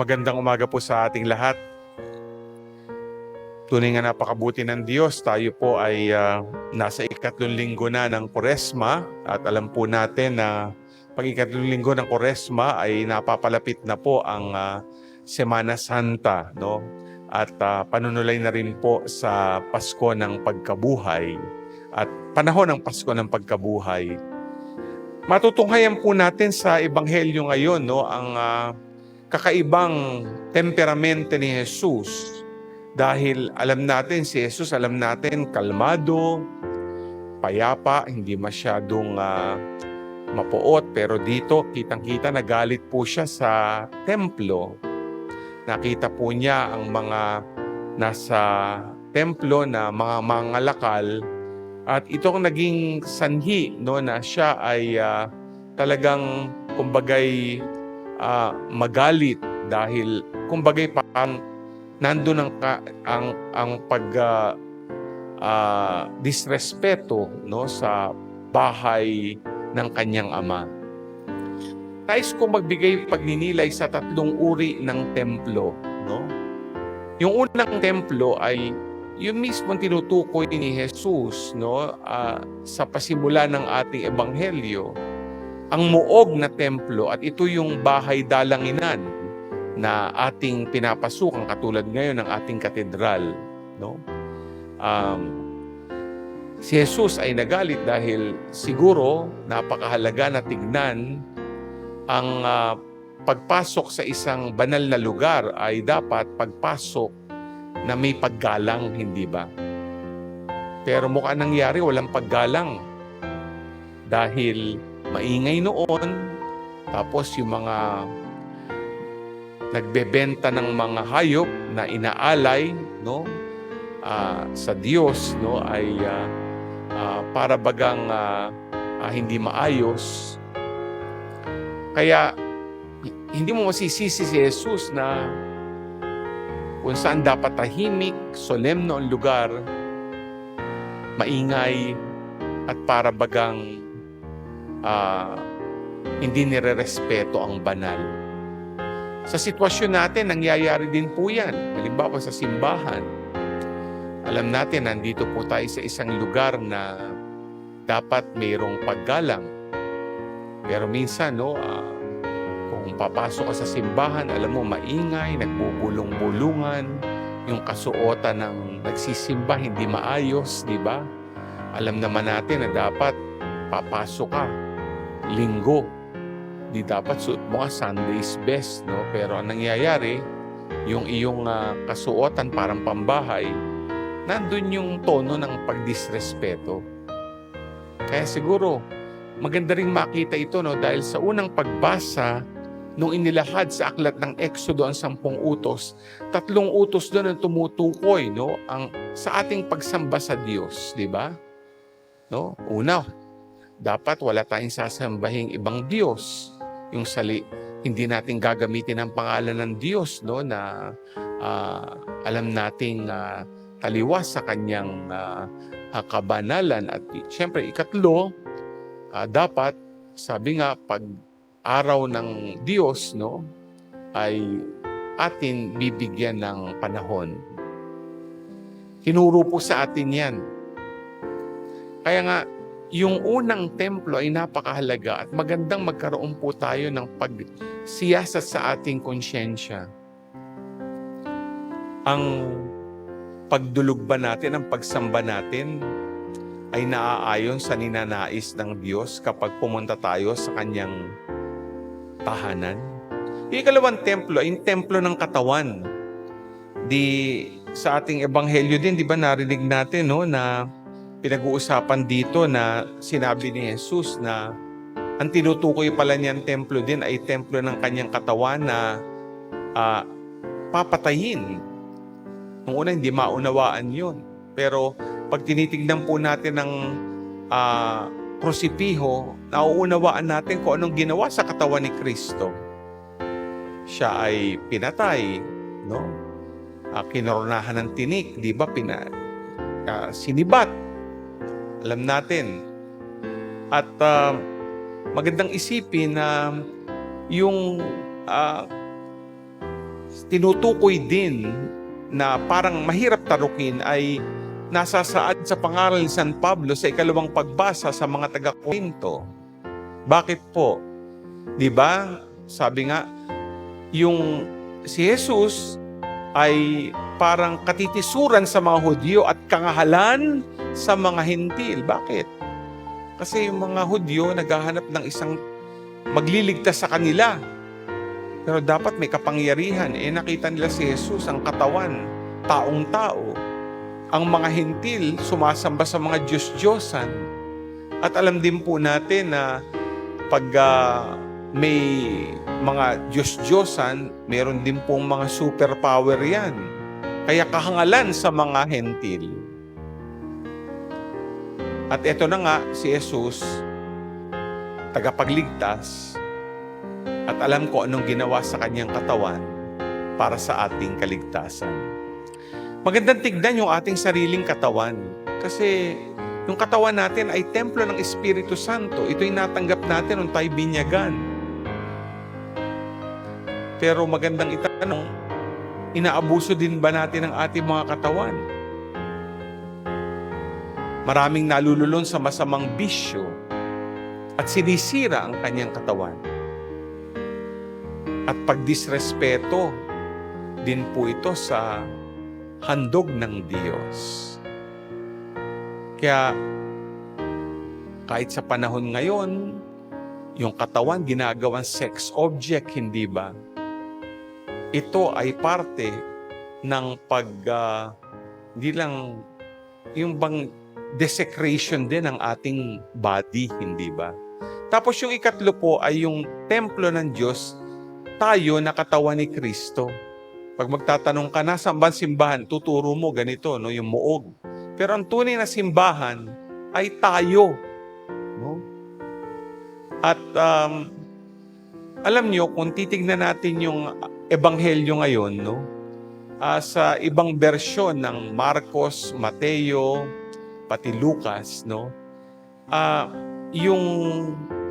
Magandang umaga po sa ating lahat. Tunay nga napakabuti ng Diyos. Tayo po ay nasa ikatlong linggo na ng Kwaresma at alam po natin na pag ikatlong linggo ng Kwaresma ay napapalapit na po ang Semana Santa, no? At panunulay na rin po sa Pasko ng Pagkabuhay at panahon ng Pasko ng Pagkabuhay. Matutunghayan po natin sa Ebanghelyo ngayon, no, ang kakaibang temperamento ni Jesus. Dahil alam natin, si Jesus, alam natin, kalmado, payapa, hindi masyadong mapuot. Pero dito, kitang-kita, nagalit po siya sa templo. Nakita po niya ang mga nasa templo na mga mangalakal. At itong naging sanhi, no, na siya ay talagang, kumbagay, magalit. Dahil, kumbagay, parang nandun ang disrespeto, no, sa bahay ng kanyang ama. Nais kong magbigay pagninilay sa tatlong uri ng templo, no? Yung unang templo ay yung mismo tinutukoy ni Jesus, no, sa pasimula ng ating ebanghelyo, ang muog na templo, at ito yung bahay dalanginan na ating pinapasukan katulad ngayon ng ating katedral, no? Si Jesus ay nagalit dahil siguro napakahalaga na tignan ang pagpasok sa isang banal na lugar ay dapat pagpasok na may paggalang, hindi ba? Pero mukha nangyari walang paggalang dahil maingay noon, tapos yung mga nagbebenta ng mga hayop na inaalay, no, sa Diyos, no, ay para bagang hindi maayos. Kaya hindi mo masisisi si Jesus na kung saan dapat tahimik, solemno ang lugar, maingay, at para bagang hindi nirerespeto ang banal. Sa sitwasyon natin, nangyayari din po yan. Halimbawa sa simbahan, alam natin, nandito po tayo sa isang lugar na dapat mayroong paggalang. Pero minsan, no, kung papasok ka sa simbahan, alam mo, maingay, nagbubulong-bulungan, yung kasuotan ng nagsisimba, hindi maayos, di ba? Alam naman natin na dapat papasok ka linggo. Di dapat suot mo nga Sunday's best, no? Pero ang nangyayari, yung iyong kasuotan parang pambahay, nandun yung tono ng pagdisrespeto. Kaya siguro, maganda ring makita ito, no? Dahil sa unang pagbasa, nung inilahad sa aklat ng Exodo ang 10 utos, 3 utos doon ang tumutukoy, no, sa ating pagsamba sa Diyos, di ba? No? Una, dapat wala tayong sasambahing ibang Diyos. Yung hindi natin gagamitin ang pangalan ng Diyos, no, na alam nating taliwas sa kanyang kabanalan. At siyempre, ikatlo, dapat, sabi nga, pag araw ng Diyos, no, ay atin bibigyan ng panahon. Tinuro po sa atin yan. Kaya nga, yung unang templo ay napakahalaga at magandang magkaroon po tayo ng pagsiyasat sa ating konsyensya. Ang pagdulog ba natin, ang pagsamba natin ay naaayon sa ninanais ng Diyos kapag pumunta tayo sa kanyang tahanan. Yung ikalawang templo ay yung templo ng katawan. Sa ating ebanghelyo din, di ba narinig natin, no, na pinag-uusapan dito na sinabi ni Jesus na ang tinutukoy pala niyang templo din ay templo ng kanyang katawan na papatayin. Nung una, hindi maunawaan yun. Pero pag tinitignan po natin ng krusipiho, nauunawaan natin kung anong ginawa sa katawan ni Kristo. Siya ay pinatay, no? Kinoronahan ng tinik, di ba? Sinibat. Alam natin. At magandang isipin na yung tinutukoy din na parang mahirap tarukin ay nasasaad sa pangaral ni San Pablo sa ikalawang pagbasa sa mga taga-Korinto. Bakit po? Di ba? Sabi nga, yung si Jesus ay parang katitisuran sa mga Hudyo at kangahalan sa mga Hentil. Bakit? Kasi yung mga Hudyo naghahanap ng isang magliligtas sa kanila. Pero dapat may kapangyarihan. Nakita nila si Jesus, ang katawan, taong-tao. Ang mga Hentil, sumasamba sa mga Diyos-Diyosan. At alam din po natin na pag may mga Diyos-Diyosan, meron din pong mga superpower yan. Kaya kahangalan sa mga Hentil. At eto na nga, si Jesus, tagapagligtas, at alam ko anong ginawa sa kanyang katawan para sa ating kaligtasan. Magandang tignan yung ating sariling katawan. Kasi yung katawan natin ay templo ng Espiritu Santo. Ito'y natanggap natin nung tayo binyagan. Pero magandang itanong, inaabuso din ba natin ang ating mga katawan? Maraming nalululon sa masamang bisyo at sinisira ang kanyang katawan. At pagdisrespeto din po ito sa handog ng Diyos. Kaya kahit sa panahon ngayon, yung katawan ginagawang sex object, hindi ba? Ito ay parte ng hindi lang yung bang desecration din ng ating body, hindi ba? Tapos yung ikatlo po ay yung templo ng Diyos, tayo na katawan ni Kristo. Pag magtatanong ka na sa simbahan, tuturo mo ganito, no, yung muog. Pero ang tunay na simbahan ay tayo. No? At alam nyo, kung titignan natin yung ebanghelyo ngayon, no, sa ibang bersyon ng Marcos, Mateo, pati Lucas, no, yung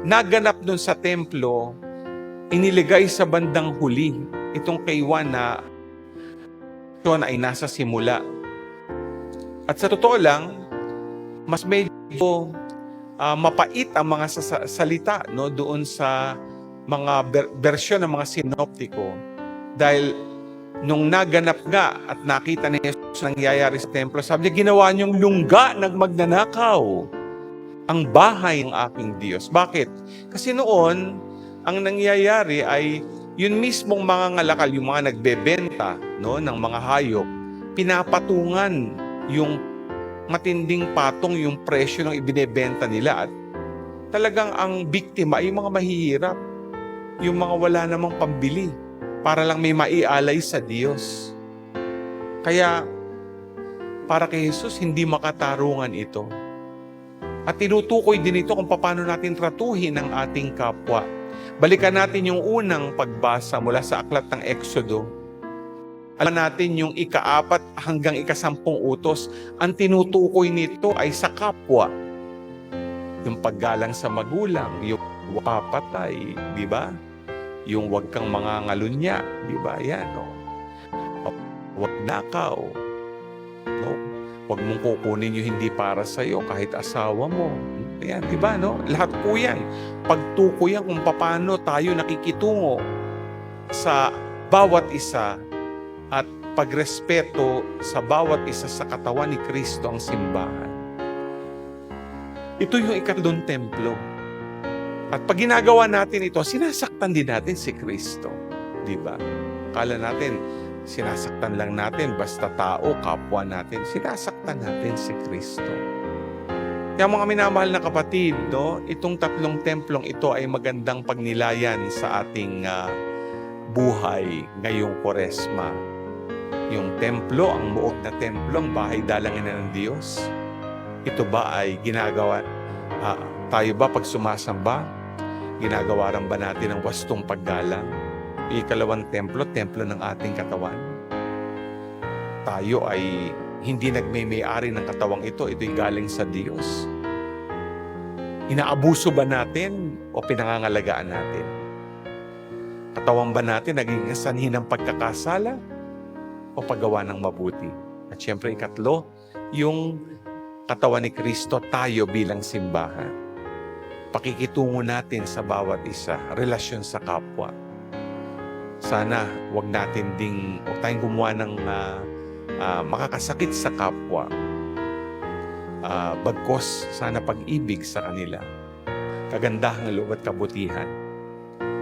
naganap dun sa templo, iniligay sa bandang huli. Itong kay Juan na ito ay nasa simula. At sa totoo lang, mas medyo mapait ang mga salita, no, doon sa mga bersyon ng mga sinoptiko. Dahil nung naganap nga at nakita ni Jesus nangyayari sa templo, sabi niya, ginawa niyong lungga ng magnanakaw ang bahay ng aking Diyos. Bakit? Kasi noon, ang nangyayari ay yun mismong mga ngalakal, yung mga nagbebenta, no, ng mga hayop, pinapatungan yung matinding patong yung presyo ng ibinebenta nila. At talagang ang biktima ay yung mga mahihirap, yung mga wala namang pambili, para lang may maialay sa Diyos. Kaya, para kay Jesus, hindi makatarungan ito. At tinutukoy din ito kung paano natin tratuhin ang ating kapwa. Balikan natin yung unang pagbasa mula sa aklat ng Exodo. Alam natin yung ika-4 hanggang ika-10 utos. Ang tinutukoy nito ay sa kapwa. Yung paggalang sa magulang, yung papatay, di ba? Yung wag kang mangangalunya, di ba? Yan, no? Wag nakaw. No? Wag mong kukunin yung hindi para sa'yo kahit asawa mo. Ayan, di ba, no? Lahat po yan. Pagtukoy yan kung paano tayo nakikitungo sa bawat isa at pagrespeto sa bawat isa sa katawan ni Kristo ang simbahan. Ito yung ikatlong templo. At pag ginagawa natin ito, sinasaktan din natin si Kristo. Di ba? Akala natin, sinasaktan lang natin basta tao, kapwa natin. Sinasaktan natin si Kristo. Kaya mga minamahal na kapatid, no, itong tatlong templong ito ay magandang pagnilayan sa ating buhay ngayong Kwaresma. Yung templo, ang muog na templo, ang bahay dalangin na ng Diyos. Ito ba ay ginagawa, tayo ba pag sumasamba, ginagawa rin ba natin ang wastong paggalang? Ikalawang templo, templo ng ating katawan. Tayo ay hindi nagmay-ari ng katawang ito, ito'y galing sa Diyos. Inaabuso ba natin o pinangangalagaan natin? katawan ba natin naging sanhi ng pagkakasala o paggawa ng mabuti? At syempre, ikatlo, yung katawan ni Kristo, tayo bilang simbahan. Pakikitungo natin sa bawat isa, relasyon sa kapwa. Sana wag tayong gumawa ng makakasakit sa kapwa. Bagkos, sana pag-ibig sa kanila. Kagandahang loob at kabutihan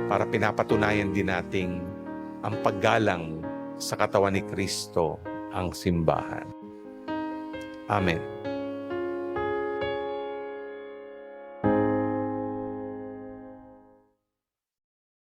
para pinapatunayan din nating ang paggalang sa katawan ni Kristo ang simbahan. Amen.